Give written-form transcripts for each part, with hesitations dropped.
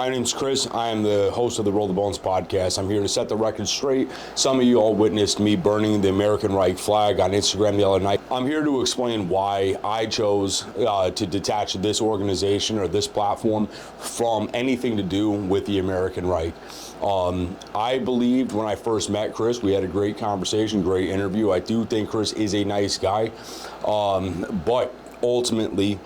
My name's Chris. I am the host of the Roll the Bones podcast. I'm here to set the record straight. Some of you all witnessed me burning the American Reich flag on Instagram the other night. I'm here to explain why I chose to detach this organization or this platform from anything to do with the American Reich. I believed when I first met Chris, we had a great conversation, great interview. I do think Chris is a nice guy, but ultimately,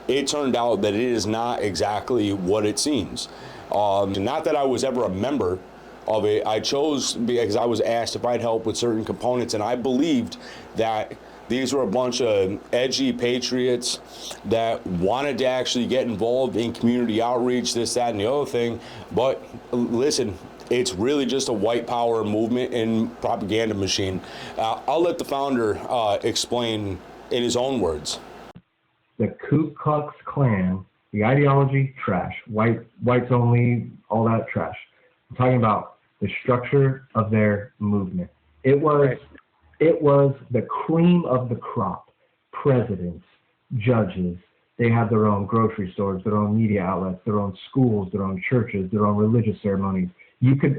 it turned out that it is not exactly what it seems. Not that I was ever a member of it. I chose because I was asked if I'd help with certain components, and I believed that these were a bunch of edgy patriots that wanted to actually get involved in community outreach, this, that, and the other thing. But listen, it's really just a white power movement and propaganda machine. I'll let the founder explain in his own words. The Ku Klux Klan, the ideology, trash. Whites only, all that trash. I'm talking about the structure of their movement. It was the cream of the crop. Presidents, judges, they had their own grocery stores, their own media outlets, their own schools, their own churches, their own religious ceremonies.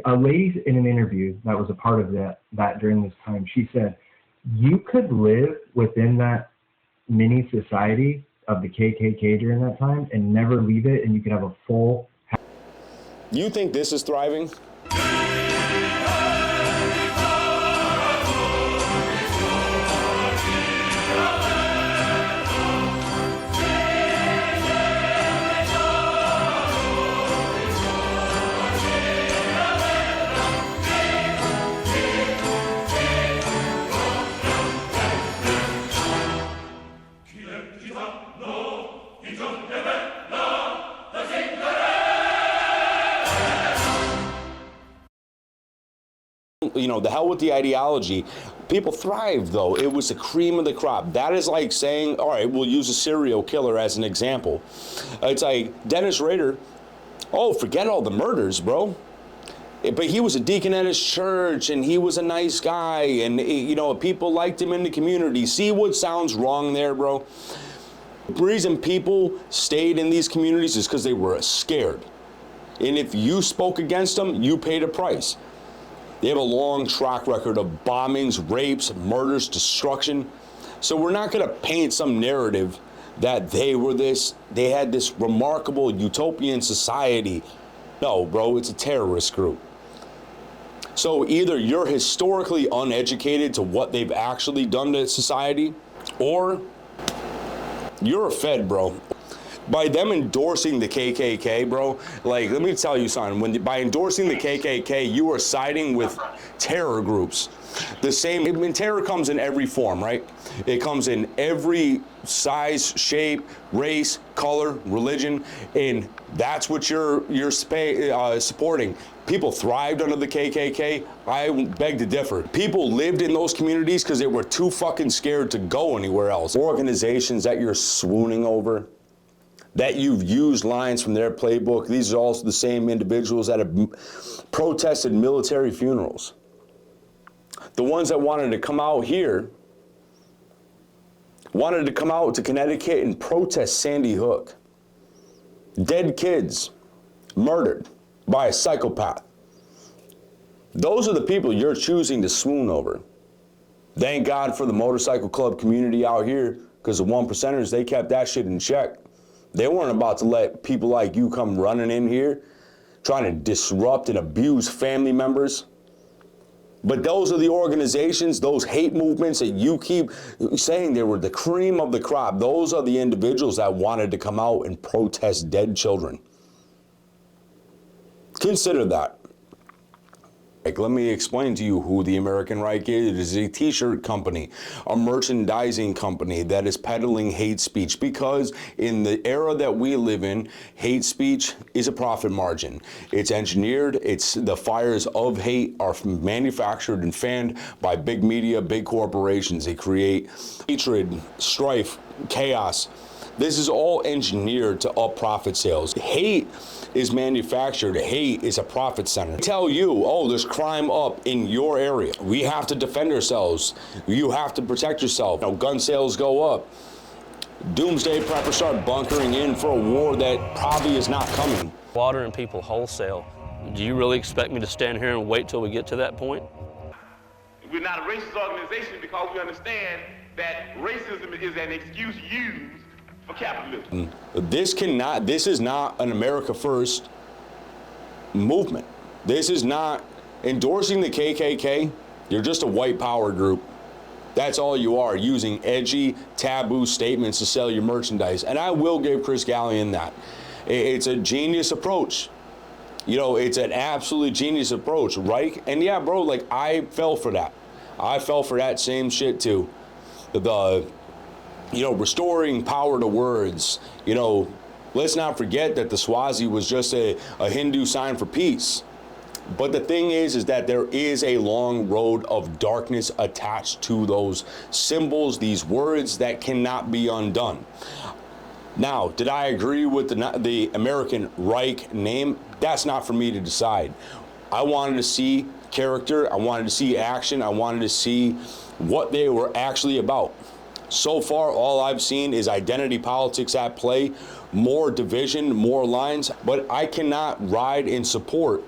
A lady in an interview that was a part of that during this time, she said, you could live within that mini society of the KKK during that time and never leave it, and you could have a full... You think this is thriving? You know, the hell with the ideology. People thrive, though. It was the cream of the crop. That is like saying, all right, we'll use a serial killer as an example. It's like Dennis Rader. Oh, forget all the murders, bro. But he was a deacon at his church, and he was a nice guy, and, you know, people liked him in the community. See what sounds wrong there, bro? The reason people stayed in these communities is because they were scared. And if you spoke against them, you paid a price. They have a long track record of bombings, rapes, murders, destruction. So we're not going to paint some narrative that they had this remarkable utopian society. No, bro, it's a terrorist group. So either you're historically uneducated to what they've actually done to society, or you're a Fed, bro. By them endorsing the KKK, bro, like, let me tell you something. By endorsing the KKK, you are siding with terror groups. Terror comes in every form, right? It comes in every size, shape, race, color, religion, and that's what you're supporting. People thrived under the KKK. I beg to differ. People lived in those communities because they were too fucking scared to go anywhere else. Organizations that you're swooning over, that you've used lines from their playbook. These are also the same individuals that have protested military funerals. The ones that wanted to come out here, wanted to come out to Connecticut and protest Sandy Hook. Dead kids, murdered by a psychopath. Those are the people you're choosing to swoon over. Thank God for the motorcycle club community out here, because the 1%ers, they kept that shit in check. They weren't about to let people like you come running in here, trying to disrupt and abuse family members. But those are the organizations, those hate movements that you keep saying they were the cream of the crop. Those are the individuals that wanted to come out and protest dead children. Consider that. Let me explain to you who the American Reich is. It is a t-shirt company, a merchandising company that is peddling hate speech, because in the era that we live in, hate speech is a profit margin. It's engineered. The fires of hate are manufactured and fanned by big media, big corporations. They create hatred, strife, chaos. This is all engineered to up profit sales. Hate is manufactured. Hate is a profit center. They tell you, oh, there's crime up in your area. We have to defend ourselves. You have to protect yourself. Gun sales go up. doomsday preppers start bunkering in for a war that probably is not coming. Slaughtering people wholesale. Do you really expect me to stand here and wait till we get to that point? We're not a racist organization because we understand that racism is an excuse used for capitalism. This is not an America First movement. This is not endorsing the KKK. You're just a white power group. That's all you are, using edgy, taboo statements to sell your merchandise. And I will give Chris Gallion that. It's a genius approach. You know, it's an absolutely genius approach, right? And yeah, bro, like, I fell for that. I fell for that same shit too. Restoring power to words. You know, let's not forget that the Swazi was just a Hindu sign for peace. But the thing is that there is a long road of darkness attached to those symbols, these words that cannot be undone. Now, did I agree with the American Reich name? That's not for me to decide. I wanted to see character, I wanted to see action, I wanted to see what they were actually about. So far, all I've seen is identity politics at play, more division, more lines, but I cannot ride and support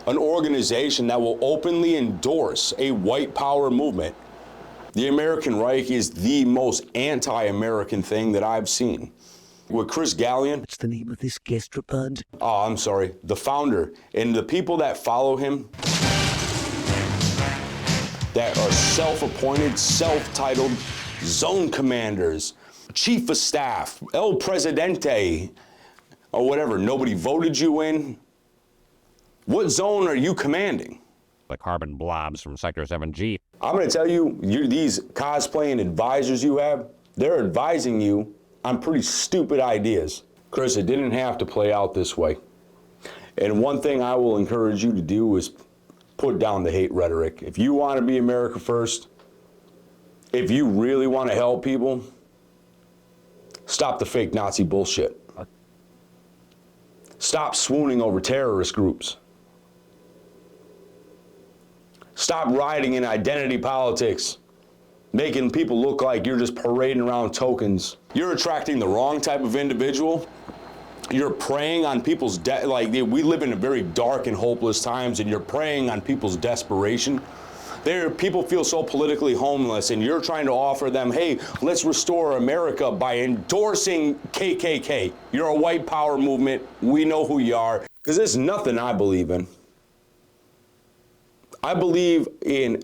an organization that will openly endorse a white power movement. The American Reich is the most anti-American thing that I've seen. With Chris Gallion. What's the name of this gastropod? Oh, I'm sorry. The founder and the people that follow him that are self-appointed, self-titled zone commanders, chief of staff, El Presidente, or whatever. Nobody voted you in. What zone are you commanding? The carbon blobs from Sector 7G. I'm going to tell you, these cosplaying advisors you have, they're advising you on pretty stupid ideas. Chris, it didn't have to play out this way. And one thing I will encourage you to do is put down the hate rhetoric. If you want to be America First, if you really want to help people, stop the fake Nazi bullshit. Stop swooning over terrorist groups. Stop riding in identity politics, making people look like you're just parading around tokens. You're attracting the wrong type of individual. You're preying on people's we live in a very dark and hopeless times, and you're preying on people's desperation. People feel so politically homeless, and you're trying to offer them, hey, let's restore America by endorsing KKK. You're a white power movement. We know who you are. Because there's nothing I believe in. I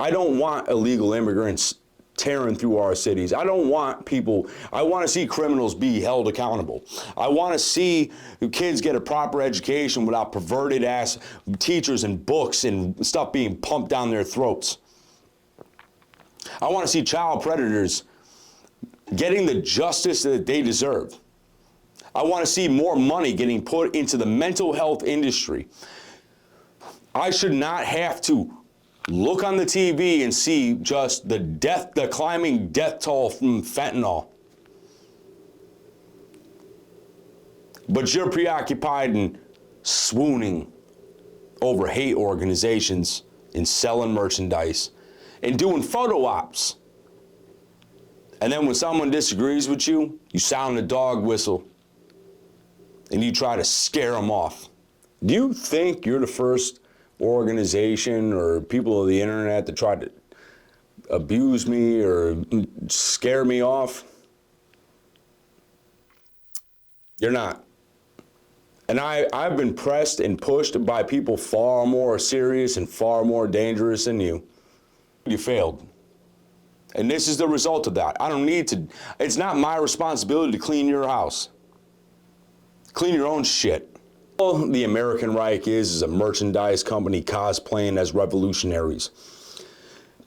don't want illegal immigrants tearing through our cities. I don't want people, I want to see criminals be held accountable. I want to see kids get a proper education without perverted ass teachers and books and stuff being pumped down their throats. I want to see child predators getting the justice that they deserve. I want to see more money getting put into the mental health industry. I should not have to look on the TV and see just the climbing death toll from fentanyl. But you're preoccupied and swooning over hate organizations and selling merchandise and doing photo ops. And then when someone disagrees with you, you sound a dog whistle and you try to scare them off. Do you think you're the first organization or people of the internet that try to abuse me or scare me off? You're not. And I've been pressed and pushed by people far more serious and far more dangerous than you. You failed. And this is the result of that. I don't need to, it's not my responsibility to clean your house. Clean your own shit. All the American Reich is a merchandise company cosplaying as revolutionaries,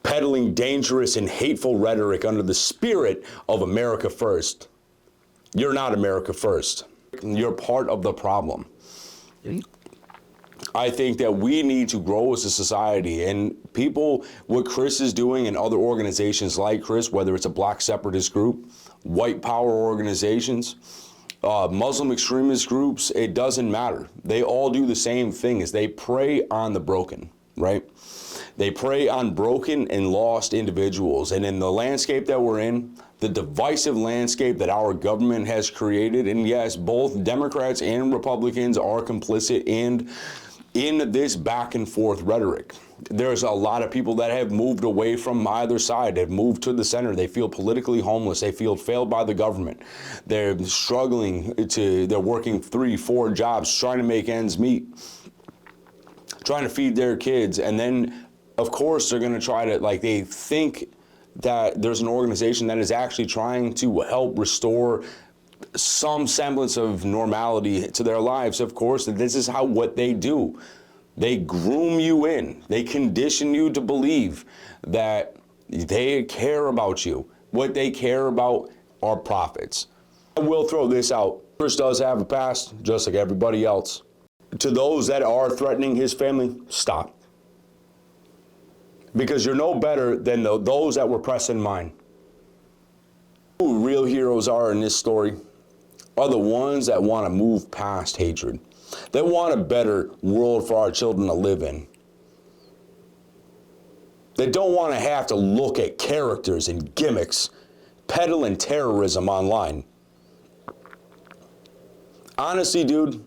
peddling dangerous and hateful rhetoric under the spirit of America First. You're not America First. You're part of the problem. I think that we need to grow as a society, and people, what Chris is doing and other organizations like Chris, whether it's a black separatist group, white power organizations, Muslim extremist groups, it doesn't matter. They all do the same thing, is they prey on the broken, right? They prey on broken and lost individuals. And in the landscape that we're in, the divisive landscape that our government has created, and yes, both Democrats and Republicans are complicit in this back and forth rhetoric. There's a lot of people that have moved away from either side. They've moved to the center. They feel politically homeless. They feel failed by the government. They're struggling they're working 3, 4 jobs, trying to make ends meet, trying to feed their kids. And then, of course, they're going to try to, like, they think that there's an organization that is actually trying to help restore some semblance of normality to their lives. Of course, this is what they do. They groom you in. They condition you to believe that they care about you. What they care about are profits. I will throw this out. Chris does have a past, just like everybody else. To those that are threatening his family, stop. Because you're no better than those that were pressing mine. Who real heroes are in this story are the ones that want to move past hatred. They want a better world for our children to live in. They don't want to have to look at characters and gimmicks peddling terrorism online. Honestly, dude,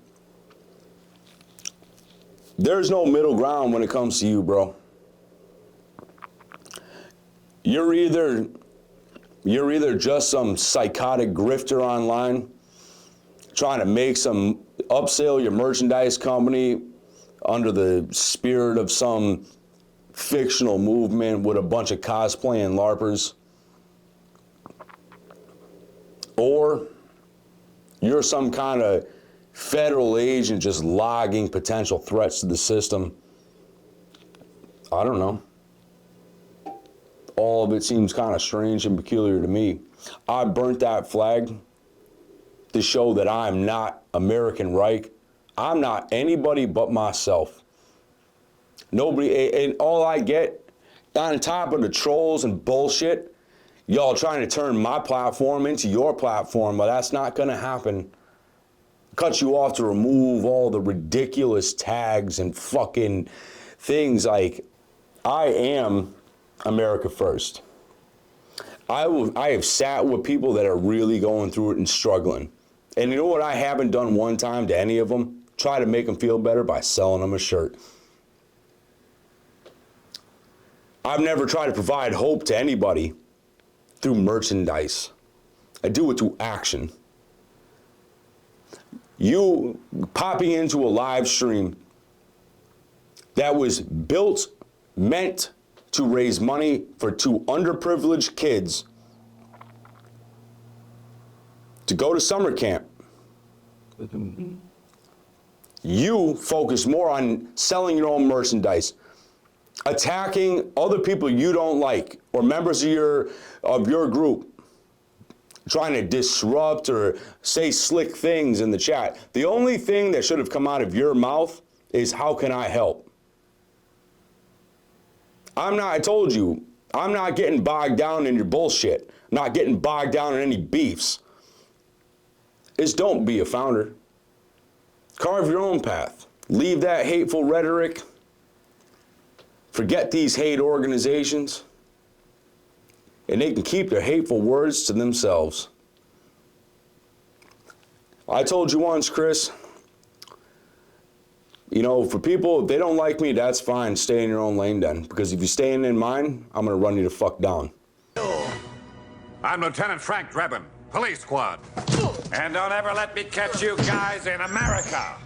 there's no middle ground when it comes to you, bro. You're either just some psychotic grifter online trying to upsell your merchandise company under the spirit of some fictional movement with a bunch of cosplaying LARPers. Or you're some kind of federal agent just logging potential threats to the system. I don't know. All of it seems kind of strange and peculiar to me. I burnt that flag to show that I'm not American Reich. I'm not anybody but myself. Nobody, and all I get on top of the trolls and bullshit, y'all trying to turn my platform into your platform, but that's not gonna happen. Cut you off to remove all the ridiculous tags and fucking things. Like, I am America first. I have sat with people that are really going through it and struggling. And you know what I haven't done one time to any of them? Try to make them feel better by selling them a shirt. I've never tried to provide hope to anybody through merchandise. I do it through action. You popping into a live stream that was meant to raise money for 2 underprivileged kids to go to summer camp. You focus more on selling your own merchandise, attacking other people you don't like or members of your group, trying to disrupt or say slick things in the chat. The only thing that should have come out of your mouth is, how can I help? I told you, I'm not getting bogged down in your bullshit. I'm not getting bogged down in any beefs. Just don't be a founder. Carve your own path. Leave that hateful rhetoric. Forget these hate organizations. And they can keep their hateful words to themselves. I told you once, Chris, you know, for people, if they don't like me, that's fine. Stay in your own lane then. Because if you stay in mine, I'm going to run you the fuck down. I'm Lieutenant Frank Drebin, Police Squad. And don't ever let me catch you guys in America.